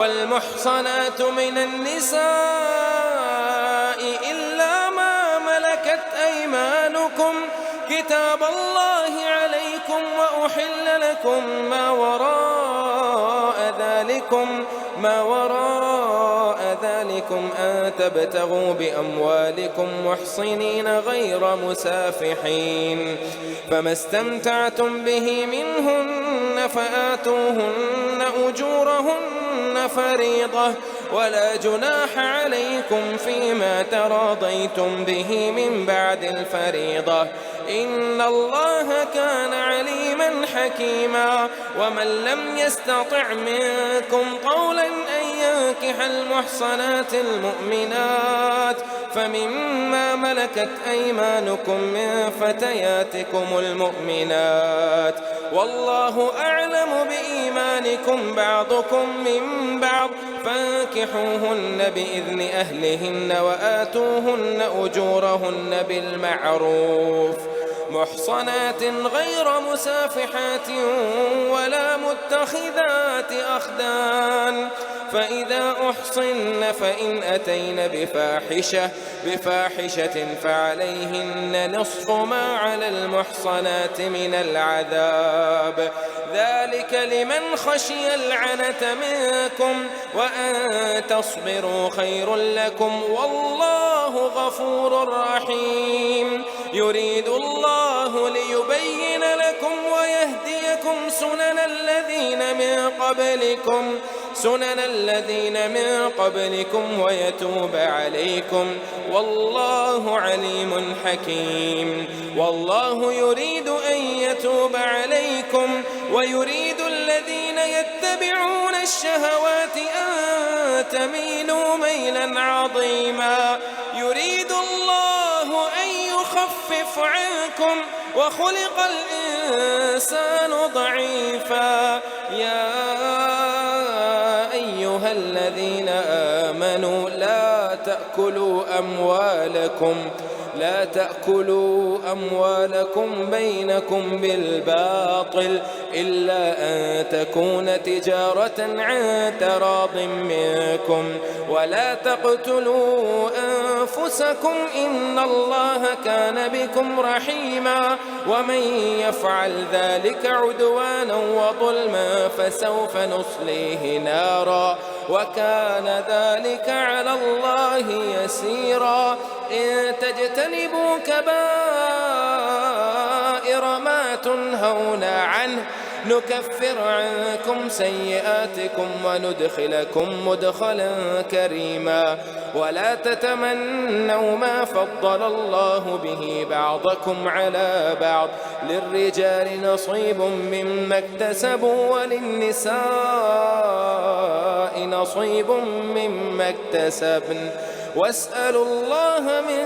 والمحصنات من النساء إلا ما ملكت أيمانكم كتاب الله عليكم وأحل لكم ما وراء ذلكم أن تبتغوا بأموالكم محصنين غير مسافحين، فما استمتعتم به منهن فآتوهن أجورهن فريضة، ولا جناح عليكم فيما تراضيتم به من بعد الفريضة، إن الله كان عليما حكيما. ومن لم يستطع منكم قولا أن ينكح المحصنات المؤمنات فمما ملكت أيمانكم من فتياتكم المؤمنات، والله أعلم بإيمانكم بعضكم من بعض، فانكحوهن بإذن أهلهن وآتوهن أجورهن بالمعروف محصنات غير مسافحات ولا متخذات أخدان، فإذا أحصن فإن أتين بفاحشة فعليهن نصف ما على المحصنات من العذاب، ذلك لمن خشي العنة منكم، وأن تصبروا خير لكم، والله غفور رحيم. يريد الله ليبين لكم ويهديكم سنن الذين من قبلكم ويتوب عليكم، والله عليم حكيم. والله يريد أن يتوب عليكم ويريد الذين يتبعون الشهوات أن تميلوا ميلا عظيما. يريد الله أن يخفف عنكم وخلق الإنسان ضعيفا. يا أيها الذين آمنوا لا تأكلوا أموالكم بينكم بالباطل إلا أن تكون تجارة عن تراض منكم، ولا تقتلوا أنفسكم إن الله كان بكم رحيما. ومن يفعل ذلك عدوانا وظلما فسوف نصليه نارا وكان ذلك على الله يسيرا. إن تجتنبوا كبائر ما تنهون عنه نكفر عنكم سيئاتكم وندخلكم مدخلا كريما. ولا تتمنوا ما فضل الله به بعضكم على بعض، للرجال نصيب مما اكتسبوا وللنساء نصيب مما اكتسبن، واسألوا الله من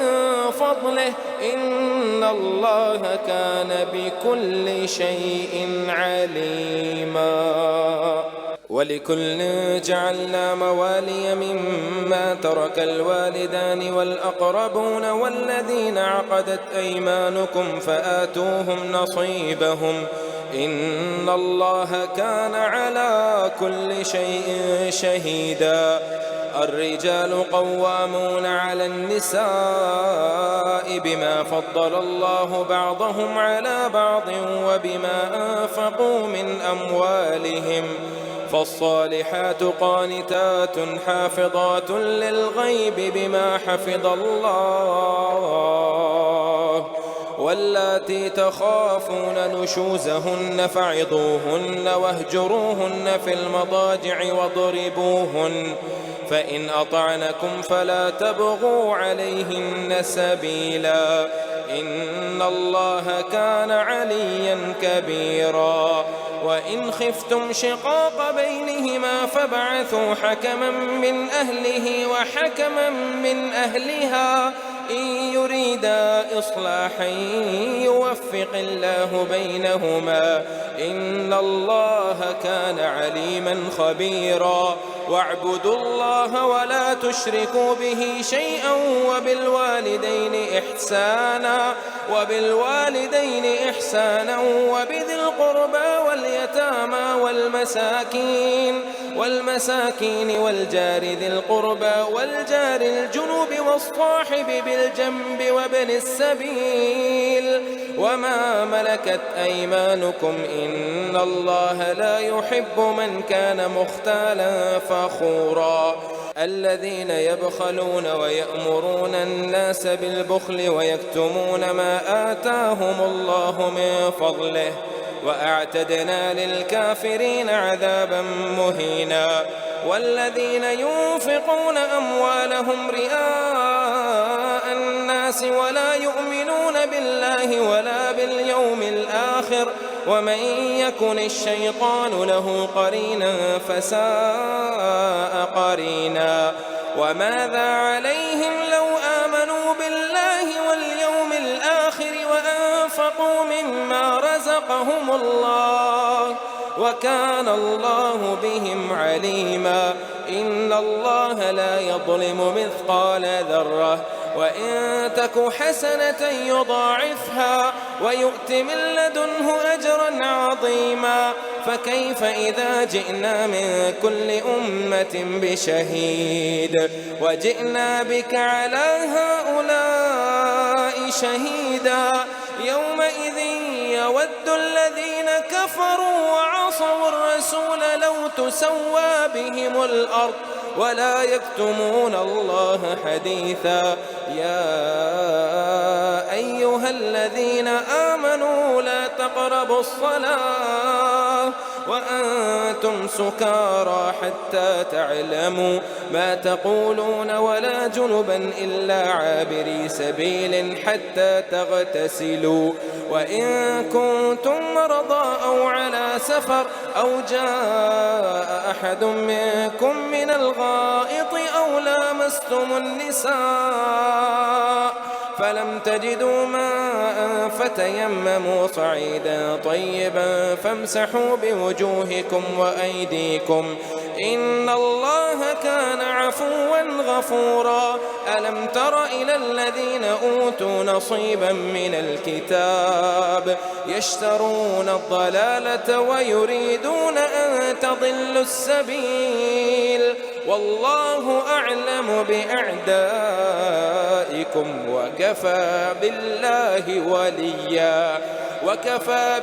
فضله إن الله كان بكل شيء عليما. ولكل جعلنا موالي مما ترك الوالدان والأقربون والذين عقدت أيمانكم فآتوهم نصيبهم إن الله كان على كل شيء شهيدا. الرجال قوامون على النساء بما فضل الله بعضهم على بعض وبما أنفقوا من أموالهم، فالصالحات قانتات حافظات للغيب بما حفظ الله، واللاتي تخافون نشوزهن فعظوهن واهجروهن في المضاجع واضربوهن، فإن أطعنكم فلا تبغوا عليهن سبيلا إن الله كان عليا كبيرا. وإن خفتم شقاق بينهما فابعثوا حكما من أهله وحكما من أهلها إن يريدا إصلاحا يوفق الله بينهما إن الله كان عليما خبيرا. واعبدوا الله ولا تشركوا به شيئا وبالوالدين إحسانا وبذي القربى واليتامى والمساكين والمساكين والجار ذي القربى والجار الجنوب والصاحب بالجنب وابن السبيل وما ملكت أيمانكم إن الله لا يحب من كان مختالا فخورا الذين يبخلون ويأمرون الناس بالبخل ويكتمون ما آتاهم الله من فضله وأعتدنا للكافرين عذابا مهينا والذين ينفقون أموالهم رئاء الناس ولا يؤمنون بالله ولا باليوم الآخر ومن يكن الشيطان له قرينا فساء قرينا وماذا عليهم لو آمنوا بالله واليوم الآخر وأنفقوا مما رزقهم الله وكان الله بهم عليما إن الله لا يظلم مثقال ذرة وإن تك حسنة يضاعفها ويؤت من لدنه أجرا عظيما فكيف إذا جئنا من كل أمة بشهيد وجئنا بك على هؤلاء شهيدا يومئذ يود الذين كفروا وعصوا الرسول لو تسوى بهم الأرض ولا يكتمون الله حديثا يا أيها الذين آمنوا لا تقربوا الصلاة وأنتم سكارى حتى تعلموا ما تقولون ولا جنبا إلا عابري سبيل حتى تغتسلوا وإن كنتم مرضى أو على سفر أو جاء أحد منكم من الغائط أو لامستم النساء فلم تجدوا ماء فتيمموا صعيدا طيبا فامسحوا بوجوهكم وأيديكم إن الله كان عفوا غفورا ألم تر إلى الذين أوتوا نصيبا من الكتاب يشترون الضلالة ويريدون أن تضلوا السبيل والله أعلم بأعدائكم وكفى بالله وليا وكفى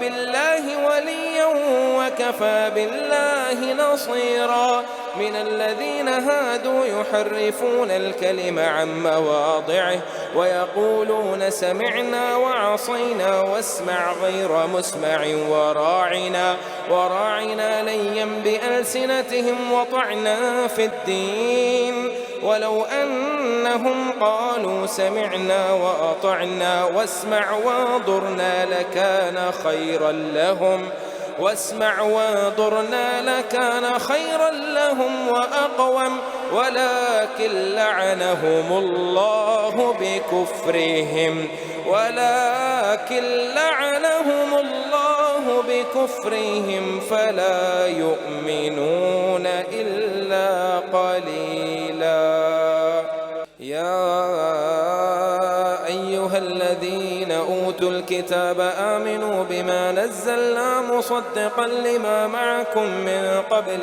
بالله نصيرا من الذين هادوا يحرفون الكلم عن مواضعه ويقولون سمعنا وعصينا واسمع غير مسمع وراعنا ليا بألسنتهم وطعنا في الدين ولو أنهم قالوا سمعنا وأطعنا واسمع وانظرنا لكان خيرا لهم وأقوم ولكن لعنهم الله بكفرهم فلا يؤمنون إلا قليلا يا أيها الذين أوتوا الكتاب آمنوا بما نزلنا مصدقا لما معكم من قبل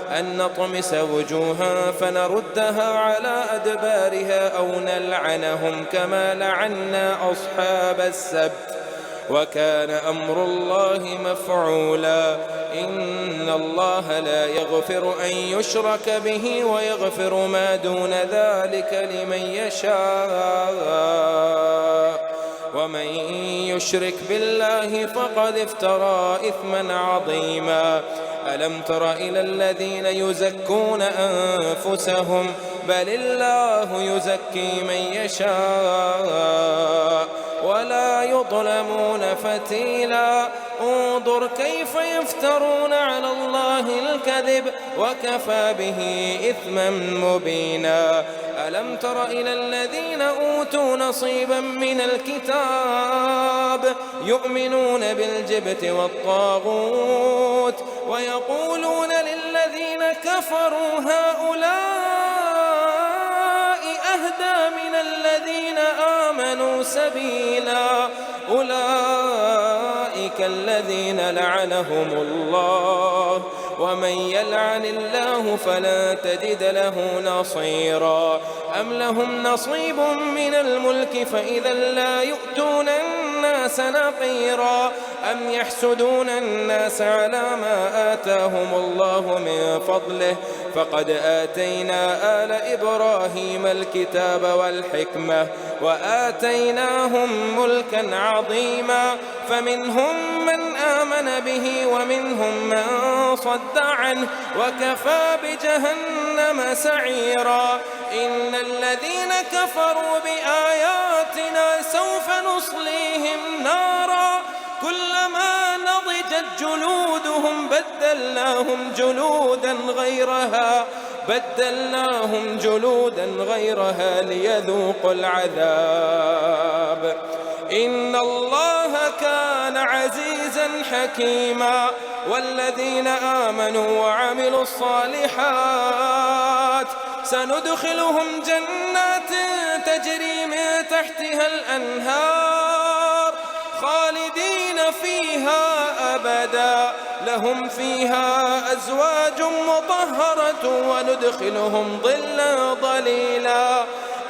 أن نطمس وجوها فنردها على أدبارها أو نلعنهم كما لعنا أصحاب السبت وكان أمر الله مفعولا إن الله لا يغفر أن يشرك به ويغفر ما دون ذلك لمن يشاء ومن يشرك بالله فقد افترى إثما عظيما ألم تر إلى الذين يزكون أنفسهم بل الله يزكي من يشاء ولا يظلمون فتيلا انظر كيف يفترون على الله الكذب وكفى به إثما مبينا ألم تر إلى الذين أوتوا نصيبا من الكتاب يؤمنون بالجبت والطاغوت ويقولون للذين كفروا هؤلاء أهدى من الذين آمنوا سبيلا أولئك أولئك الذين لعنهم الله ومن يلعن الله فلا تجد له نصيرا أم لهم نصيب من الملك فإذا لا يؤتون الناس نقيرا أم يحسدون الناس على ما آتاهم الله من فضله فقد آتينا آل إبراهيم الكتاب والحكمة وآتيناهم ملكا عظيما فمنهم من آمن به ومنهم من صد عنه وكفى بجهنم سعيرا إن الذين كفروا بآياتنا سوف نصليهم نارا كلما نضجت جلودهم بدلناهم جلودا غيرها ليذوقوا العذاب إن الله كان عزيزا حكيما والذين آمنوا وعملوا الصالحات سندخلهم جنات تجري من تحتها الأنهار خالدين فيها أبدا لهم فيها أزواج مطهرة وندخلهم ظلا ظليلا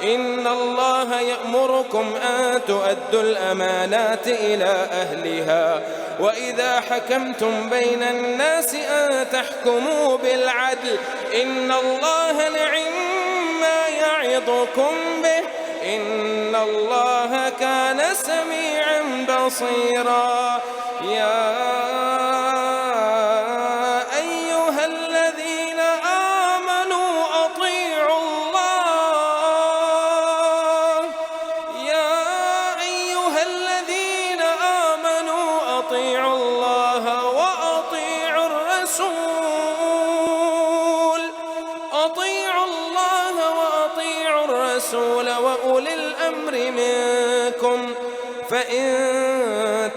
إن الله يأمركم أن تؤدوا الأمانات إلى أهلها وإذا حكمتم بين الناس أن تحكموا بالعدل إن الله نعم يعظكم به إن الله كان سميعا بصيرا يا أيها الذين آمنوا أطيعوا الله يا أيها الذين آمنوا أطيعوا الله وأطيعوا الرسول وأولي الأمر منكم فإن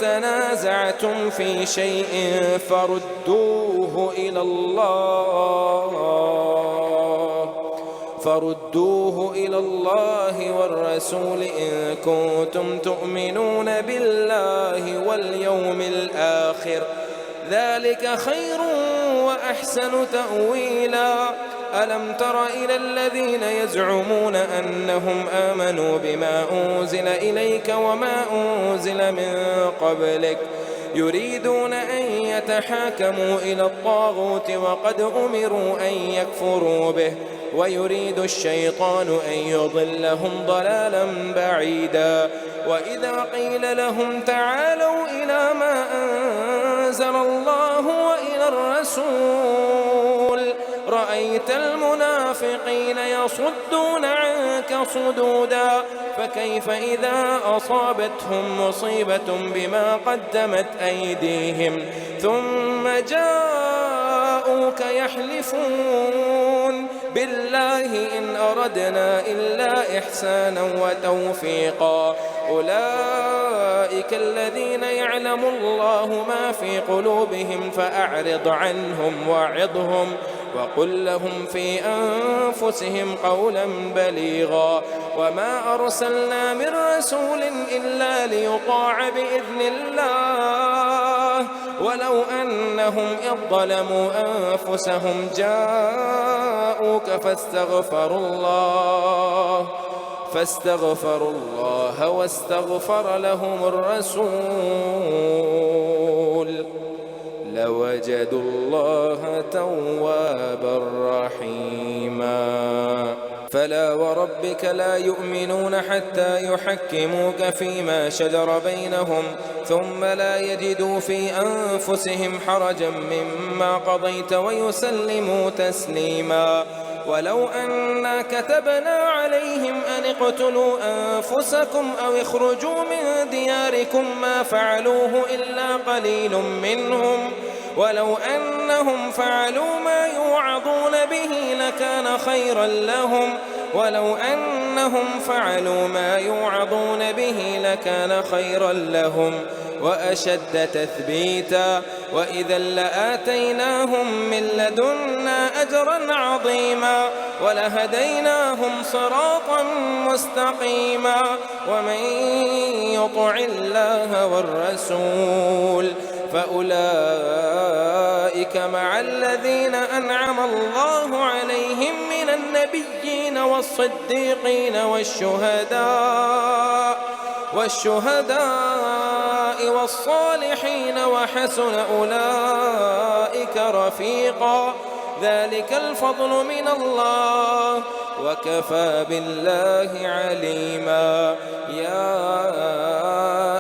تنازعتم في شيء فردوه إلى الله والرسول إن كنتم تؤمنون بالله واليوم الآخر ذلك خير وأحسن تأويلا ألم تر إلى الذين يزعمون أنهم آمنوا بما أنزل إليك وما أنزل من قبلك يريدون أن يتحاكموا إلى الطاغوت وقد أمروا أن يكفروا به ويريد الشيطان أن يضلهم ضلالا بعيدا وإذا قيل لهم تعالوا إلى ما أنزل الله وإلى الرسول رأيت المنافقين يصدون عنك صدودا فكيف إذا أصابتهم مصيبة بما قدمت أيديهم ثم جاءوك يحلفون بالله إن أردنا إلا إحسانا وتوفيقا أولئك الذين يعلم الله ما في قلوبهم فأعرض عنهم وعظهم وقل لهم في أنفسهم قولا بليغا وما أرسلنا من رسول إلا ليطاع بإذن الله ولو أنهم إذ ظلموا أنفسهم جاءوك فاستغفروا الله واستغفر لهم الرسول لوجدوا الله توابا رحيما فلا وربك لا يؤمنون حتى يحكموك فيما شجر بينهم ثم لا يجدوا في أنفسهم حرجا مما قضيت ويسلموا تسليما ولو أنا كتبنا عليهم أن اقتلوا أنفسكم أو اخرجوا من دياركم ما فعلوه إلا قليل منهم ولو أنهم فعلوا ما يوعظون به لكان خيرا لهم وأشد تثبيتا وإذا لآتيناهم من لدنا أجرا عظيما ولهديناهم صراطا مستقيما. ومن يطع الله والرسول فأولئك مع الذين أنعم الله عليهم من النبيين والصديقين والشهداء والصالحين وحسن أولئك رفيقا. ذلك الفضل من الله وكفى بالله عليما. يا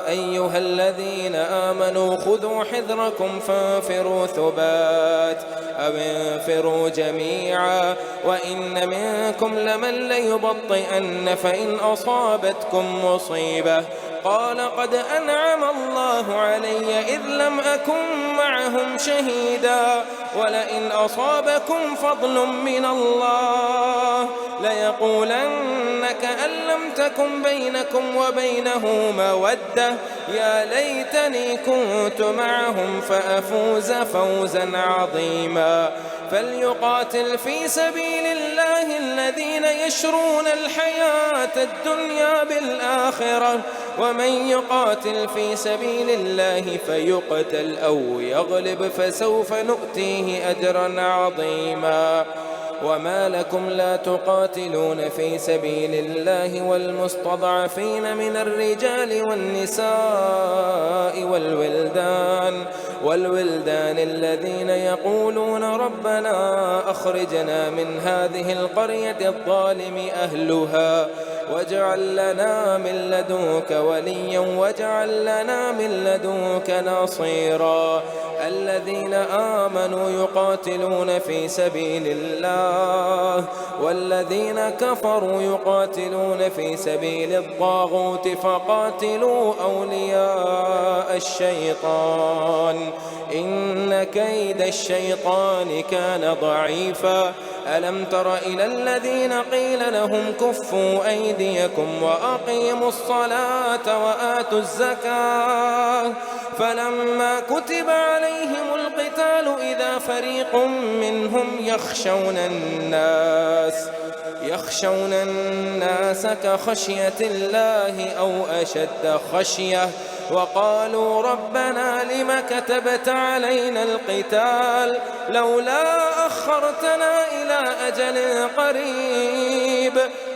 أيها الذين آمنوا خذوا حذركم فانفروا ثبات أو انفروا جميعا وإن منكم لمن ليبطئن فإن أصابتكم مصيبة قال قد أنعم الله علي إذ لم أكن معهم شهيدا ولئن أصابكم فضل من الله ليقولن كأن لم تكن بينكم وبينه مودة يا ليتني كنت معهم فأفوز فوزا عظيما. فليقاتل في سبيل الله الذين يشرون الحياة الدنيا بالآخرة ومن يقاتل في سبيل الله فيقتل أو يغلب فسوف نؤتيه أجرا عظيما. وما لكم لا تقاتلون في سبيل الله والمستضعفين من الرجال والنساء والولدان الذين يقولون ربنا أخرجنا من هذه القرية الظالم أهلها واجعل لنا من لدنك وليا واجعل لنا من لدنك نصيرا. الذين آمنوا يقاتلون في سبيل الله والذين كفروا يقاتلون في سبيل الطاغوت فقاتلوا أولياء الشيطان إن كيد الشيطان كان ضعيفا. ألم تر إلى الذين قيل لهم كفوا أيديكم وأقيموا الصلاة وآتوا الزكاة فلما كتب عليهم القتال إذا فريق منهم يخشون الناس كخشية الله أو أشد خشية وقالوا ربنا لم كتبت علينا القتال لولا أخرتنا إلى أجل قريب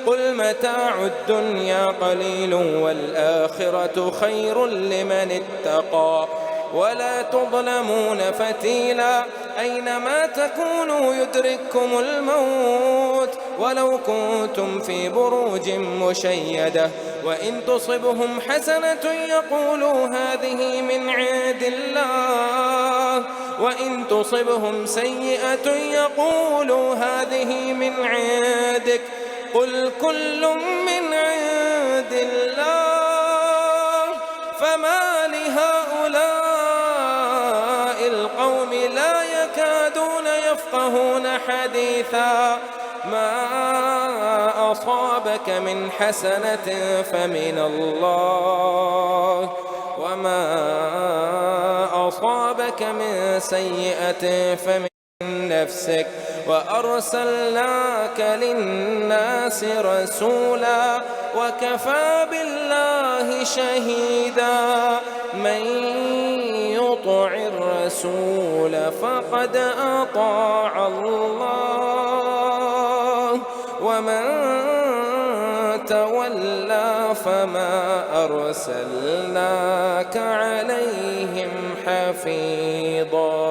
قل متاع الدنيا قليل والآخرة خير لمن اتقى ولا تظلمون فتيلا أينما تكونوا يدرككم الموت ولو كنتم في بروج مشيدة وإن تصبهم حسنة يقولوا هذه من عند الله وإن تصبهم سيئة يقولوا هذه من عندك قل كل من عند الله فما لهؤلاء القوم لا يكادون يفقهون حديثا. ما أصابك من حسنة فمن الله وما أصابك من سيئة فمن نفسك وأرسلناك للناس رسولا وكفى بالله شهيدا. من يطع الرسول فقد أطاع الله ومن تولى فما أرسلناك عليهم حفيظا.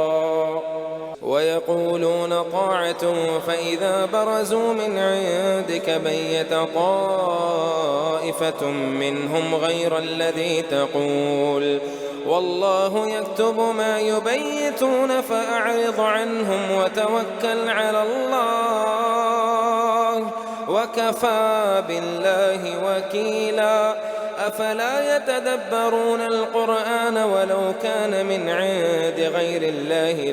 ويقولون طاعة فإذا برزوا من عندك بيت طائفة منهم غير الذي تقول والله يكتب ما يبيتون فأعرض عنهم وتوكل على الله وكفى بالله وكيلا. أفلا يتدبرون القرآن ولو كان من عند غير الله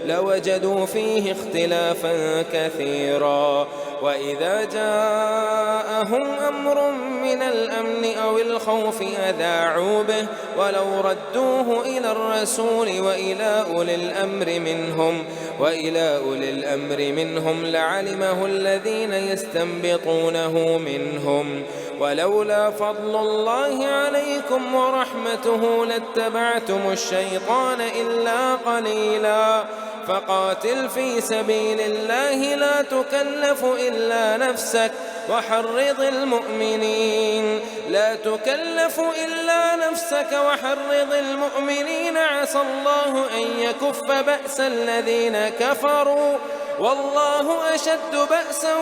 لوجدوا فيه اختلافا كثيرا. وإذا جاءهم أمر من الأمن أو الخوف أذاعوا به ولو ردوه إلى الرسول وإلى أولي الأمر منهم لعلمه الذين يستنبطونه منهم ولولا فضل الله عليكم ورحمته لاتبعتم الشيطان إلا قليلا فقاتل في سبيل الله لا تكلف إلا نفسك وحرض المؤمنين عسى الله أن يكف بأس الذين كفروا والله أشد بأسا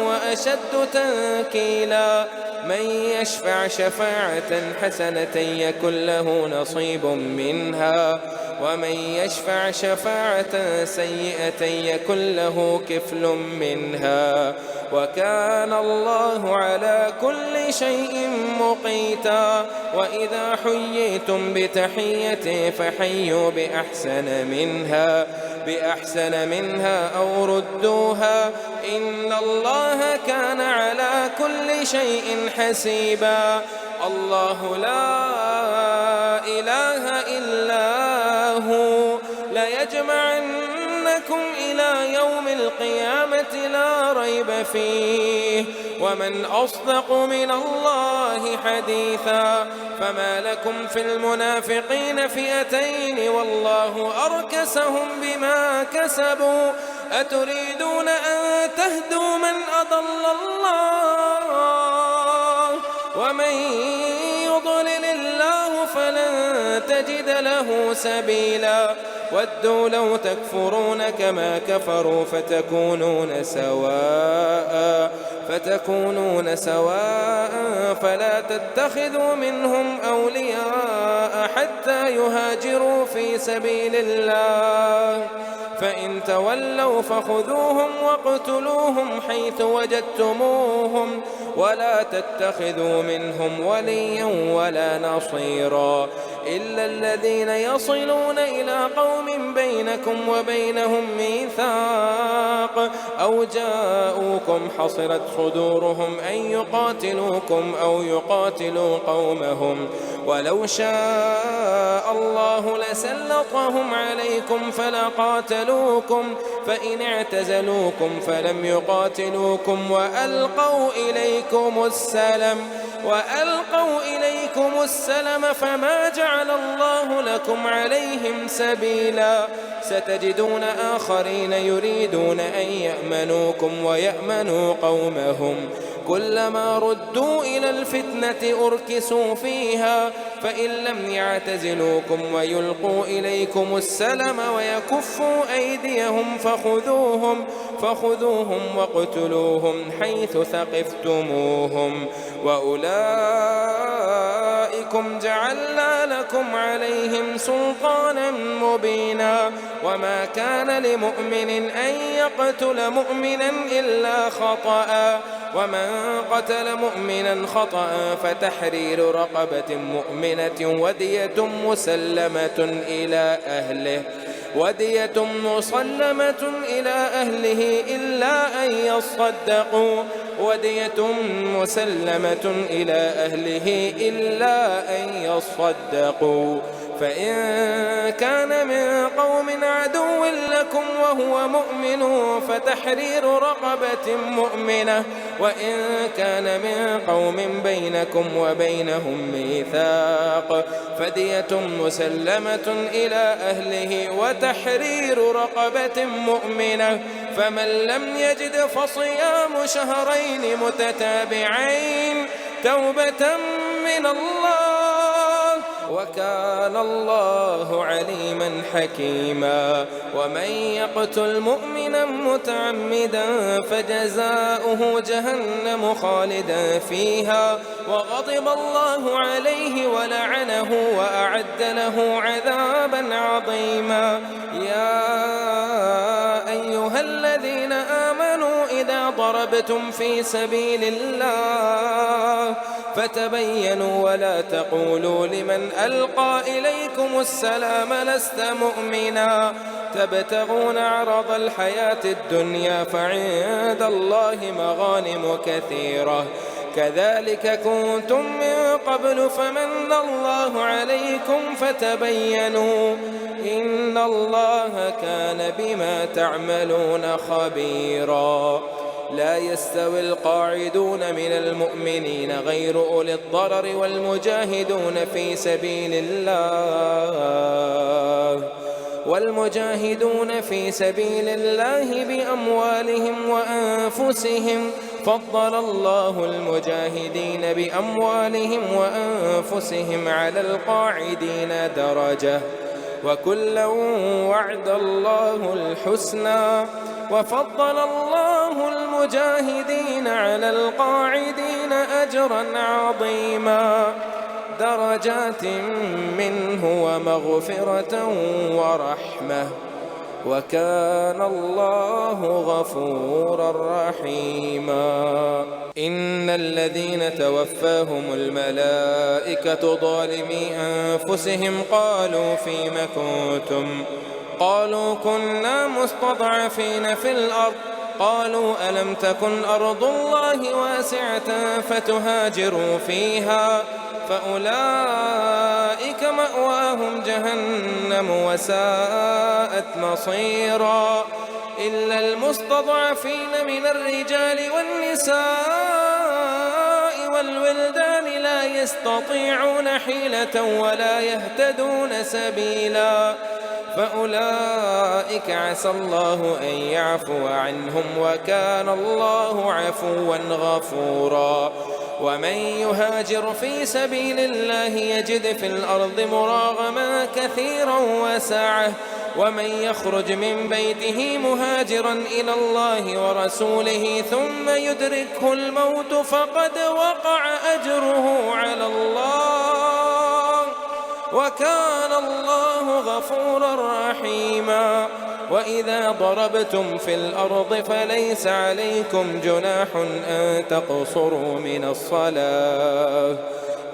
وأشد تنكيلا من يشفع شفاعة حسنة يكن له نصيب منها ومن يشفع شفاعة سيئة يكن له كفل منها وكان الله على كل شيء مقيتا وإذا حييتم بتحية فحيوا بأحسن منها أو ردوها إن الله كان على كل شيء حسيبا الله لا إله إلا هو ليجمعنكم إلى يوم القيامة لا ريب فيه ومن أصدق من الله حديثا فما لكم في المنافقين فئتين والله أركسهم بما كسبوا أتريدون أن تهدوا من أضل الله ومن يضلل الله فلن تجد له سبيلا ودوا لو تكفرون كما كفروا فتكونون سواء فلا تتخذوا منهم أولياء حتى يهاجروا في سبيل الله فإن تولوا فخذوهم واقتلوهم حيث وجدتموهم ولا تتخذوا منهم وليا ولا نصيرا إلا الذين يصلون إلى قوم بينكم وبينهم ميثاق أو جاءوكم حصرت صدورهم أن يقاتلوكم أو يقاتلوا قومهم ولو شاء الله لسلطهم عليكم فلقاتلوكم فإن اعتزلوكم فلم يقاتلوكم وألقوا إليكم السلم فما جعل الله لكم عليهم سبيلا ستجدون آخرين يريدون أن يأمنوكم ويأمنوا قومهم كلما ردوا إلى الفتنة أركسوا فيها فإن لم يعتزلوكم ويلقوا إليكم السلم ويكفوا أيديهم فخذوهم واقتلوهم حيث ثقفتموهم وأولئكم جعلنا لكم عليهم سلطانا مبينا وما كان لمؤمن أن يقتل مؤمنا إلا خطأ ومن قتل مؤمنا خطأ فتحرير رقبة مؤمنة ودية مصلمة إلى أهله إلا أن يصدقوا فإن كان من قوم عدو لكم وهو مؤمن فتحرير رقبة مؤمنة وإن كان من قوم بينكم وبينهم ميثاق فدية مسلمة إلى أهله وتحرير رقبة مؤمنة فمن لم يجد فصيام شهرين متتابعين توبة من الله وكان الله عليما حكيما ومن يقتل مؤمنا متعمدا فجزاؤه جهنم خالدا فيها وغضب الله عليه ولعنه وأعد له عذابا عظيما يا أيها الذين آمنوا إذا ضربتم في سبيل الله فتبينوا ولا تقولوا لمن ألقى إليكم السلام لست مؤمنا تبتغون عرض الحياة الدنيا فعند الله مغانم كثيرة كذلك كنتم من قبل فمن الله عليكم فتبينوا إن الله كان بما تعملون خبيرا. لا يستوي القاعدون من المؤمنين غير أولي الضرر والمجاهدون في سبيل الله بأموالهم وأنفسهم فضل الله المجاهدين بأموالهم وأنفسهم على القاعدين درجة وكلا وعد الله الحسنى وفضل الله المجاهدين على القاعدين أجرا عظيما درجات منه ومغفرة ورحمة وكان الله غفورا رحيما. إن الذين توفاهم الملائكة ظالمي أنفسهم قالوا فيم كنتم قالوا كنا مستضعفين في الأرض قالوا ألم تكن أرض الله واسعة فتهاجروا فيها فأولئك مأواهم جهنم وساءت مصيرا إلا المستضعفين من الرجال والنساء والولدان لا يستطيعون حيلة ولا يهتدون سبيلا فأولئك عسى الله أن يعفو عنهم وكان الله عفوا غفورا. ومن يهاجر في سبيل الله يجد في الأرض مراغما كثيرا وسعة ومن يخرج من بيته مهاجرا إلى الله ورسوله ثم يدركه الموت فقد وقع أجره على الله وكان الله غفورا رحيما. وإذا ضربتم في الأرض فليس عليكم جناح أن تقصروا من الصلاة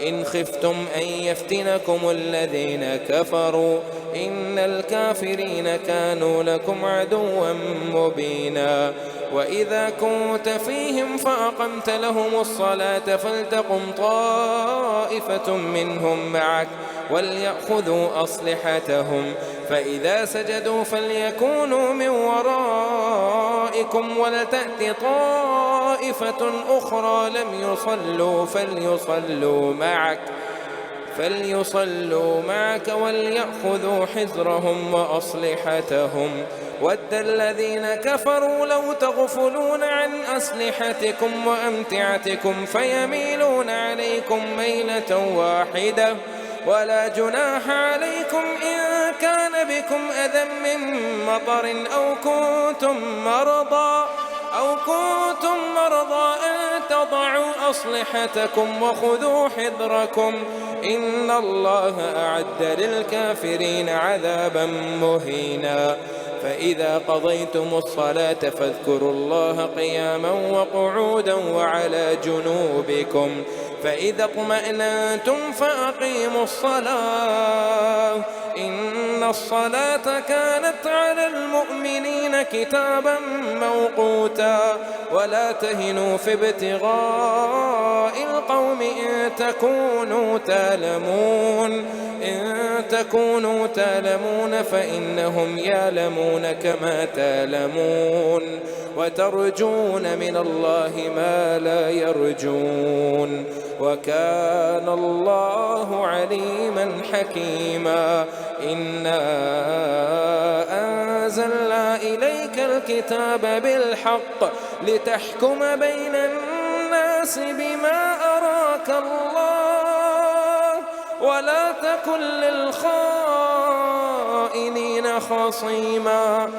إن خفتم أن يفتنكم الذين كفروا إن الكافرين كانوا لكم عدوا مبينا. وإذا كنت فيهم فأقمت لهم الصلاة فلتقم طائفة منهم معك وليأخذوا أسلحتهم فإذا سجدوا فليكونوا من ورائكم ولتأت طائفة أخرى لم يصلوا فليصلوا معك وليأخذوا حذرهم وأسلحتهم ود الذين كفروا لو تغفلون عن أسلحتكم وأمتعتكم فيميلون عليكم ميلة واحدة ولا جناح عليكم إن كان بكم أذى من مطر أو كنتم مرضى أن تضعوا أسلحتكم وخذوا حذركم إن الله أعد للكافرين عذابا مهينا. فإذا قضيتم الصلاة فاذكروا الله قياما وقعودا وعلى جنوبكم فإذا اطمأننتم فأقيموا الصلاة إن الصلاة كانت على المؤمنين كتابا موقوتا ولا تهنوا في ابتغاء القوم إن تكونوا تألمون فإنهم يعلمون كما تألمون وترجون من الله ما لا يرجون وكان الله عليما حكيما. إنا أنزلنا إليك الكتاب بالحق لتحكم بين الناس بما أراك الله ولا تكن للخائنين خصيما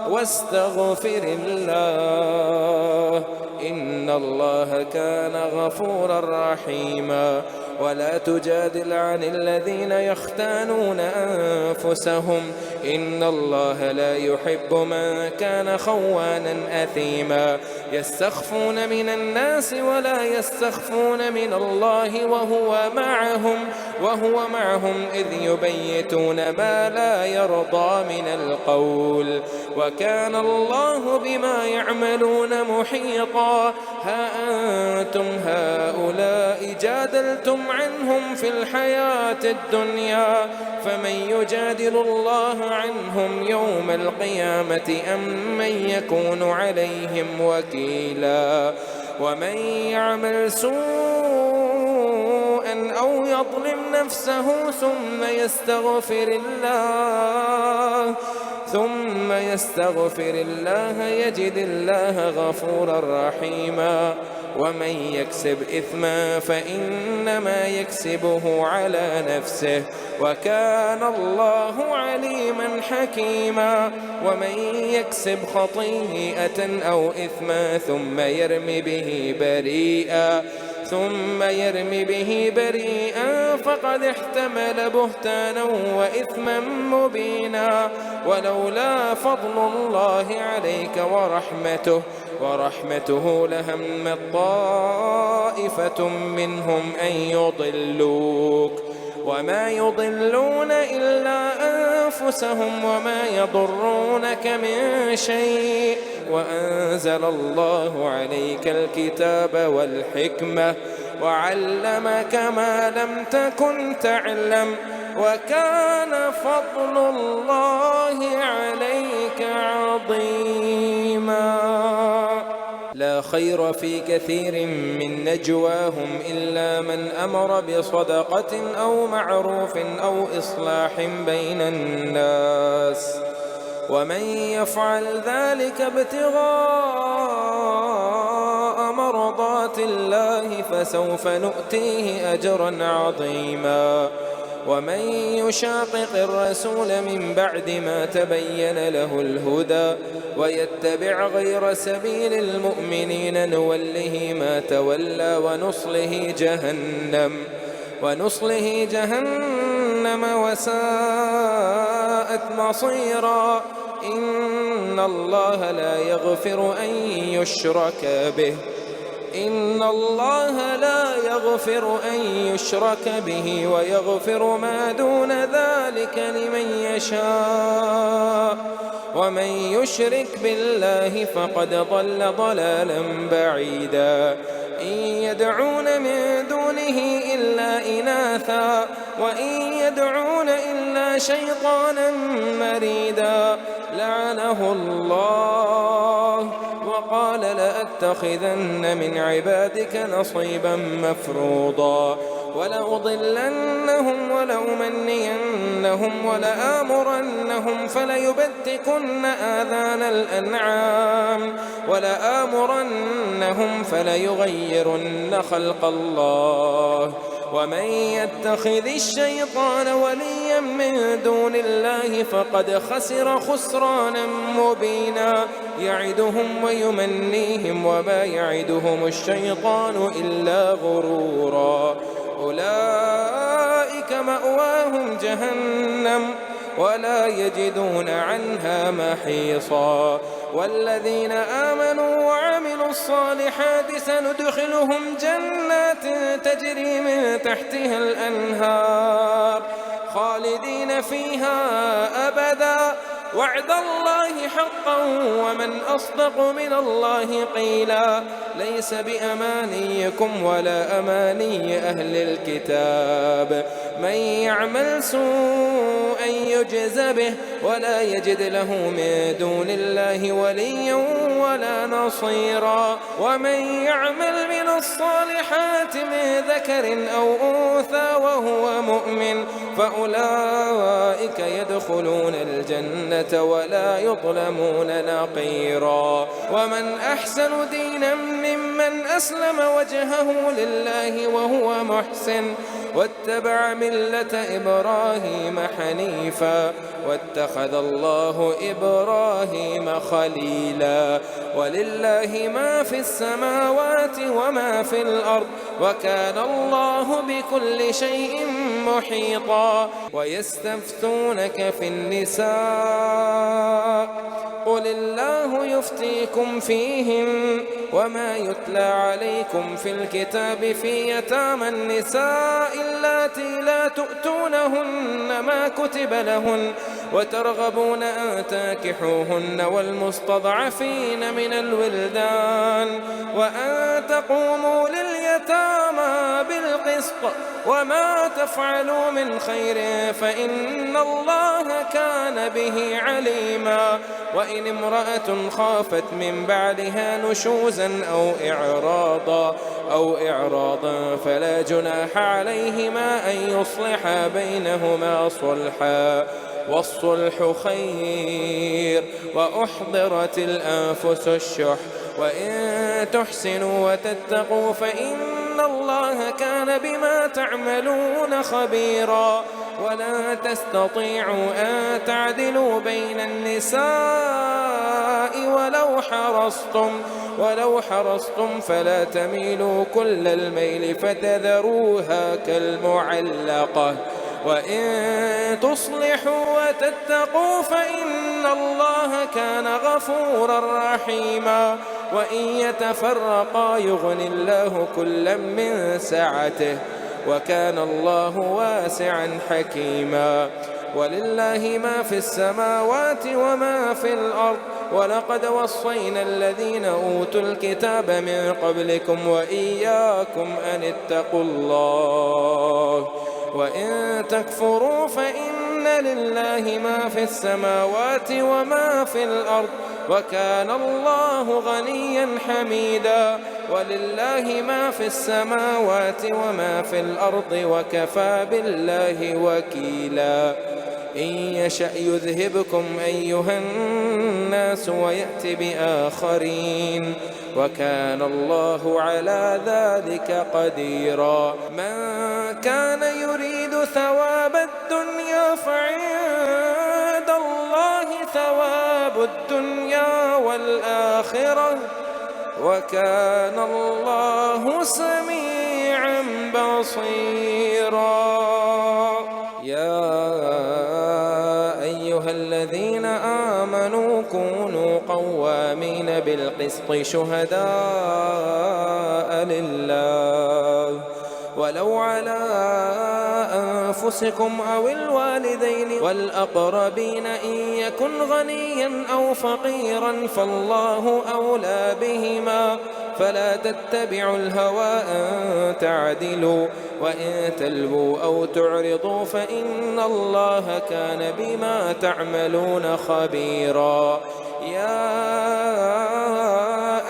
واستغفر الله إن الله كان غفورا رحيما. ولا تجادل عن الذين يختانون أنفسهم إن الله لا يحب من كان خوانا أثيما يستخفون من الناس ولا يستخفون من الله وهو معهم وهو معهم إذ يبيتون ما لا يرضى من القول وكان الله بما يعملون محيطا. ها أنتم هؤلاء جادلتم عنهم في الحياة الدنيا فمن يجادل الله عنهم يوم القيامة أم من يكون عليهم وكيلا. ومن يعمل سوءا أو يظلم نفسه ثم يستغفر الله يجد الله غفورا رحيما. ومن يكسب إثما فإنما يكسبه على نفسه وكان الله عليما حكيما. ومن يكسب خطيئة أو إثما ثم يرم به بريئا فقد احتمل بهتانا وإثما مبينا. ولولا فضل الله عليك ورحمته لهمت طائفة منهم أن يضلوك وما يضلون إلا أنفسهم وما يضرونك من شيء. وأنزل الله عليك الكتاب والحكمة وعلمك ما لم تكن تعلم وكان فضل الله عليك عظيما. لا خير في كثير من نجواهم إلا من أمر بصدقة أو معروف أو إصلاح بين الناس ومن يفعل ذلك ابتغاء مرضات الله فسوف نؤتيه أجرا عظيما. ومن يشاقق الرسول من بعد ما تبين له الهدى ويتبع غير سبيل المؤمنين نوله ما تولى ونصله جهنم وساءت مصيرا. إن الله لا يغفر أن يشرك به ويغفر ما دون ذلك لمن يشاء ومن يشرك بالله فقد ضل ضلالا بعيدا. إن يدعون من دونه إلا إناثا وإن يدعون إلا شيطانا مريدا لعنه الله وقال لأتخذن من عبادك نصيبا مفروضا. ولأضلنهم ولأمنينهم ولآمرنهم فليبتكن آذان الأنعام ولآمرنهم فليغيرن خلق الله. ومن يتخذ الشيطان وليا من دون الله فقد خسر خسرانا مبينا. يعدهم ويمنيهم وما يعدهم الشيطان إلا غرورا. أولئك مأواهم جهنم ولا يجدون عنها محيصا. والذين آمنوا وعملوا الصالحات سندخلهم جنات تجري من تحتها الأنهار خالدين فيها أبدا وعد الله حقا ومن أصدق من الله قيلا. ليس بأمانيكم ولا أماني أهل الكتاب من يعمل سوءا يجز به ولا يجد له من دون الله وليا ولا نصيرا. ومن يعمل من الصالحات من ذكر أو أنثى وهو مؤمن فأولئك يدخلون الجنة ولا يظلمون نقيرا. ومن أحسن دينا ممن أسلم وجهه لله وهو محسن واتبع ملة إبراهيم حنيفا واتخذ الله إبراهيم خليلا. ولله ما في السماوات وما في الأرض وكان الله بكل شيء محيطا. ويستفتونك في النساء قل الله يفتيكم فيهن وما يتلى عليكم في الكتاب في يتامى النساء اللاتي لا تؤتونهن ما كتب لهن وترغبون أن تنكحوهن والمستضعفين من الولدان وأن تقوموا لليتامى بالقسط وما تفعلوا من خير فإن الله كان به عليما. وإن امرأة خافت من بعدها نشوزا أو إعراضا فلا جناح عليهما أن يصلحا بينهما صلحا والصلح خير وأحضرت الأنفس الشح وإن تحسنوا وتتقوا فإن الله كان بما تعملون خبيرا. ولا تستطيعوا أن تعدلوا بين النساء ولو حرصتم فلا تميلوا كل الميل فتذروها كالمعلقة. وإن تصلحوا وتتقوا فإن الله كان غفورا رحيما. وإن يتفرقا يغن الله كلا من سعته وكان الله واسعا حكيما. ولله ما في السماوات وما في الأرض ولقد وصينا الذين أوتوا الكتاب من قبلكم وإياكم أن اتقوا الله وإن تكفروا فإن لله ما في السماوات وما في الأرض وكان الله غنيا حميدا. ولله ما في السماوات وما في الأرض وكفى بالله وكيلا. إن يشأ يذهبكم أيها الناس ويأت بآخرين وكان الله على ذلك قديرا. من كان يريد ثواب الدنيا فعند الله ثواب الدنيا والآخرة وكان الله سميعا بصيرا. يا أيها الذين آمنوا كونوا قوامين بالقسط شهداء لله ولو على أنفسكم أو الوالدين والأقربين إن يكن غنيا أو فقيرا فالله أولى بهما فلا تتبعوا الهوى أن تعدلوا وإن تلووا أو تعرضوا فإن الله كان بما تعملون خبيرا. يا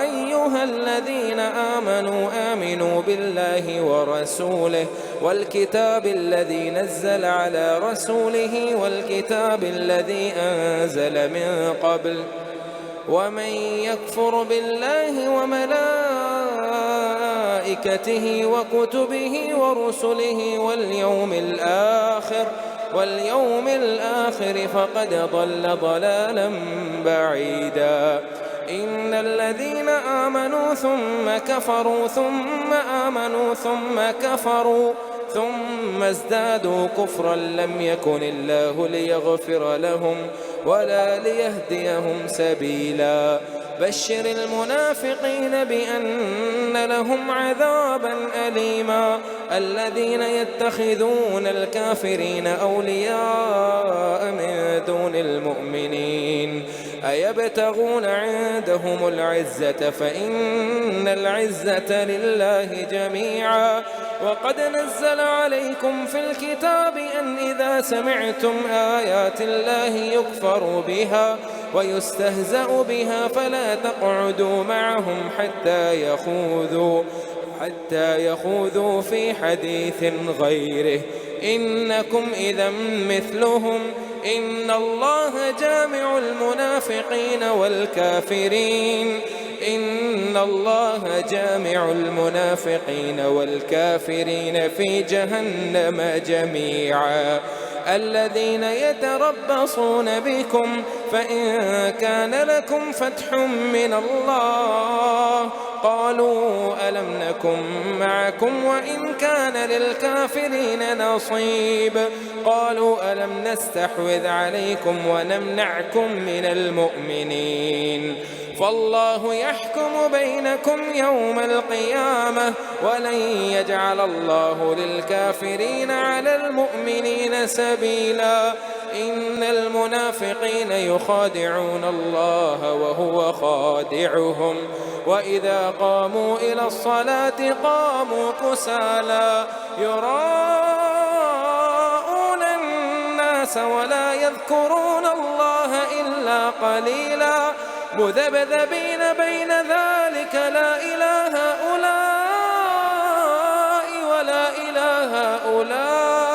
أيها الذين آمنوا بالله ورسوله والكتاب الذي نزل على رسوله والكتاب الذي أنزل من قبل ومن يكفر بالله وملائكته وكتبه ورسله واليوم الآخر فقد ضل ضلالا بعيدا. إن الذين آمنوا ثم كفروا ثم آمنوا ثم كفروا ثم ازدادوا كفرا لم يكن الله ليغفر لهم ولا ليهديهم سبيلا. بشر المنافقين بأن لهم عذابا أليما. الذين يتخذون الكافرين أولياء من دون المؤمنين أيبتغون عندهم العزة فإن العزة لله جميعا. وقد نزل عليكم في الكتاب أن إذا سمعتم آيات الله يكفر بها ويستهزأ بها فلا تقعدوا معهم حتى يخوضوا في حديث غيره إنكم إذا مثلهم إن الله جامع المنافقين والكافرين في جهنم جميعا. الذين يتربصون بكم فإن كان لكم فتح من الله قالوا ألم نكن معكم وإن كان للكافرين نصيب قالوا ألم نستحوذ عليكم ونمنعكم من المؤمنين فالله يحكم بينكم يوم القيامة ولن يجعل الله للكافرين على المؤمنين سبيلا إن المنافقين يخادعون الله وهو خادعهم وإذا قاموا إلى الصلاة قاموا كسالى يراءون الناس ولا يذكرون الله إلا قليلا مذبذبين بين ذلك لا إله هؤلاء ولا إله هؤلاء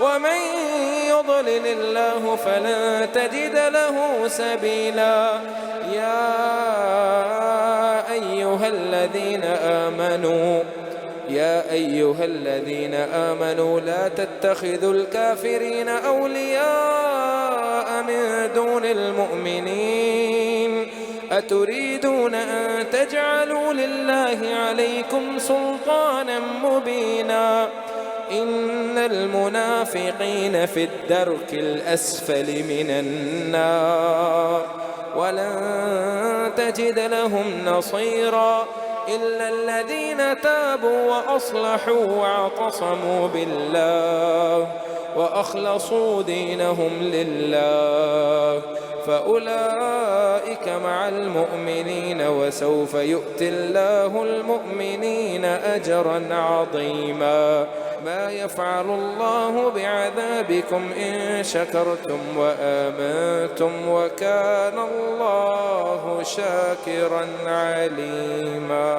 ومن يضلل الله فلن تجد له سبيلا يا أيها الذين آمنوا لا تتخذوا الكافرين أولياء من دون المؤمنين أتريدون أن تجعلوا لله عليكم سلطانا مبينا إن المنافقين في الدرك الأسفل من النار ولن تجد لهم نصيرا إلا الذين تابوا وأصلحوا واعتصموا بالله وأخلصوا دينهم لله فأولئك مع المؤمنين وسوف يؤتي الله المؤمنين أجرا عظيما ما يفعل الله بعذابكم إن شكرتم وآمنتم وكان الله شاكرا عليما.